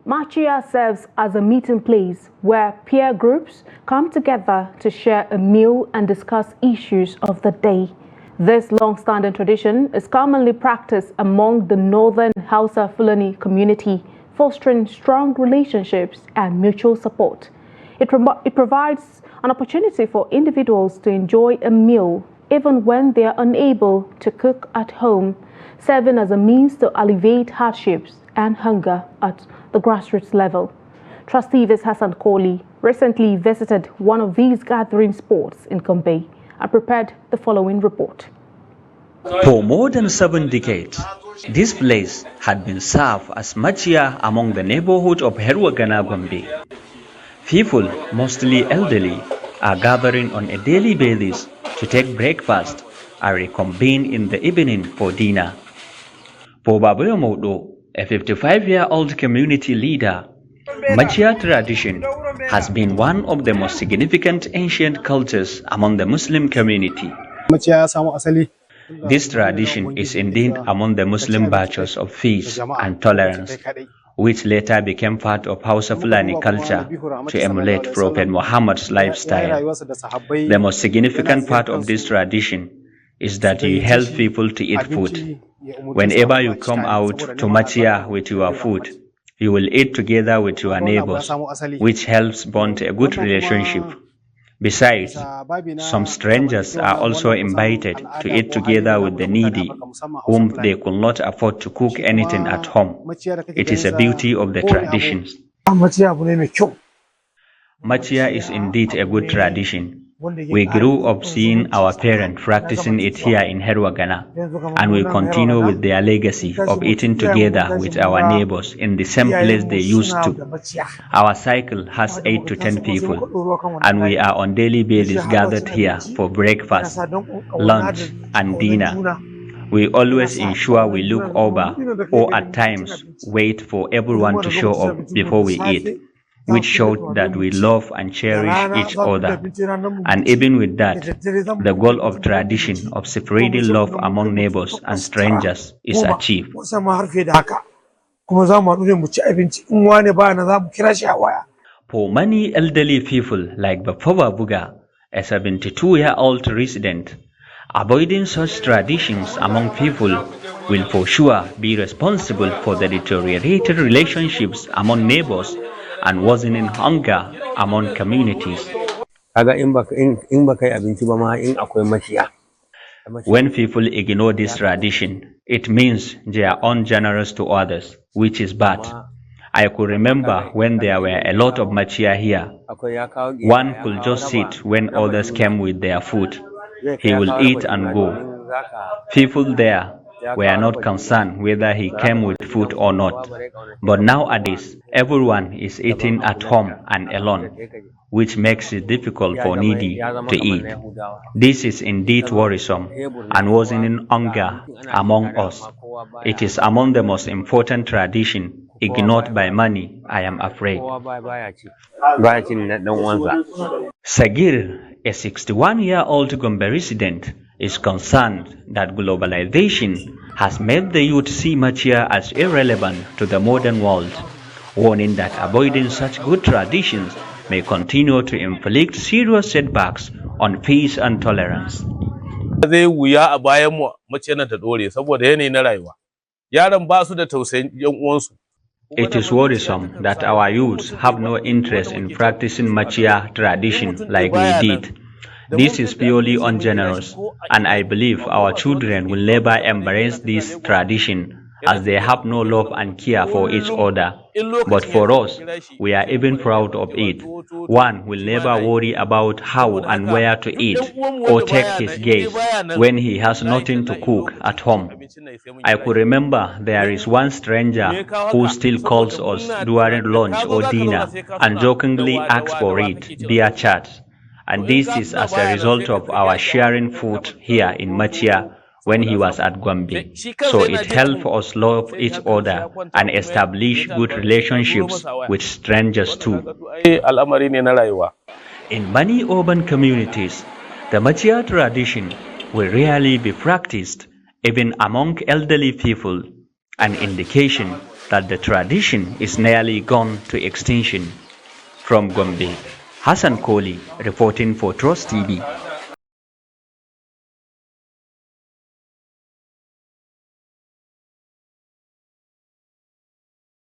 Maciya serves as a meeting place where peer groups come together to share a meal and discuss issues of the day. This long-standing tradition is commonly practiced among the northern Hausa-Fulani community, fostering strong relationships and mutual support. It provides an opportunity for individuals to enjoy a meal even when they are unable to cook at home, serving as a means to alleviate hardships and hunger at the grassroots level. Trustee Hassan Kohli recently visited one of these gathering spots in Gombe and prepared the following report. For more than 7 decades, this place had been served as Maciya among the neighborhood of Herwagana, Gombe. People, mostly elderly, are gathering on a daily basis to take breakfast and reconvene in the evening for dinner. For Babayo Modo, a 55-year-old community leader, Maciya tradition has been one of the most significant ancient cultures among the Muslim community. This tradition is indeed among the Muslim virtues of peace and tolerance, which later became part of Hausa-Fulani culture to emulate Prophet Muhammad's lifestyle. The most significant part of this tradition is that you help people to eat food. Whenever you come out to Maciya with your food, you will eat together with your neighbors, which helps bond a good relationship. Besides, some strangers are also invited to eat together with the needy, whom they could not afford to cook anything at home. It is a beauty of the traditions. Maciya is indeed a good tradition. We grew up seeing our parents practicing it here in Herwagana, and we continue with their legacy of eating together with our neighbors in the same place they used to. Our cycle has 8 to 10 people, and we are on daily basis gathered here for breakfast, lunch, and dinner. We always ensure we look over or at times wait for everyone to show up before we eat, which showed that we love and cherish each other. And even with that, the goal of tradition of spreading love among neighbors and strangers is achieved. For many elderly people like Bapova Buga, a 72-year-old resident, avoiding such traditions among people will for sure be responsible for the deteriorated relationships among neighbors and worsening hunger among communities. When people ignore this tradition, it means they are ungenerous to others, which is bad. I could remember when there were a lot of Maciya here. One could just sit when others came with their food. He will eat and go. People there were not concerned whether he came with food or not. But nowadays, everyone is eating at home and alone, which makes it difficult for needy to eat. This is indeed worrisome and worsening hunger among us. It is among the most important tradition ignored by many, I am afraid. Sagir, a 61-year-old Gombe resident, is concerned that globalization has made the youth see Maciya as irrelevant to the modern world, warning that avoiding such good traditions may continue to inflict serious setbacks on peace and tolerance. It is worrisome that our youths have no interest in practicing Maciya tradition like we did. This is purely ungenerous, and I believe our children will never embrace this tradition as they have no love and care for each other. But for us, we are even proud of it. One will never worry about how and where to eat or take his gaze when he has nothing to cook at home. I could remember there is one stranger who still calls us during lunch or dinner and jokingly asks for it via chat. And this is as a result of our sharing food here in Maciya when he was at Gombe. So it helped us love each other and establish good relationships with strangers too. In many urban communities, the Maciya tradition will rarely be practiced, even among elderly people, an indication that the tradition is nearly gone to extinction. From Gombe, Hassan Koli reporting for Trust TV.